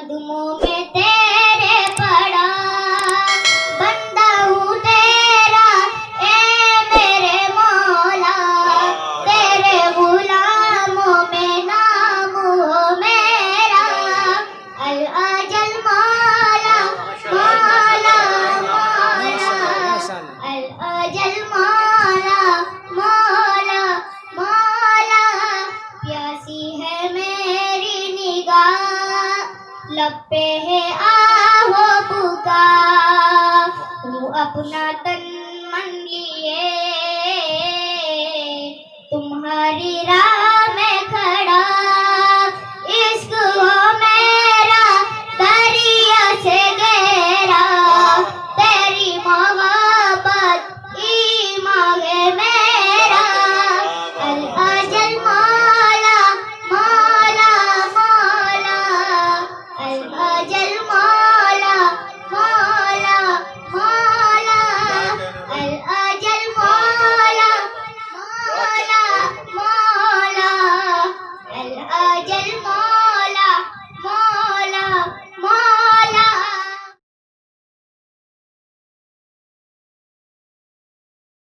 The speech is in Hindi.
कदमों में तेरे पड़ा, बंदा हूँ तेरा ए मेरे मौला, तेरे गुलामों में नाम हो मेरा। अल अजल मौला मौला मौला, अल अजल मौला मौला मौला। प्यासी है मेरी निगाह, लब पे है आहो पुकार, तू अपना तन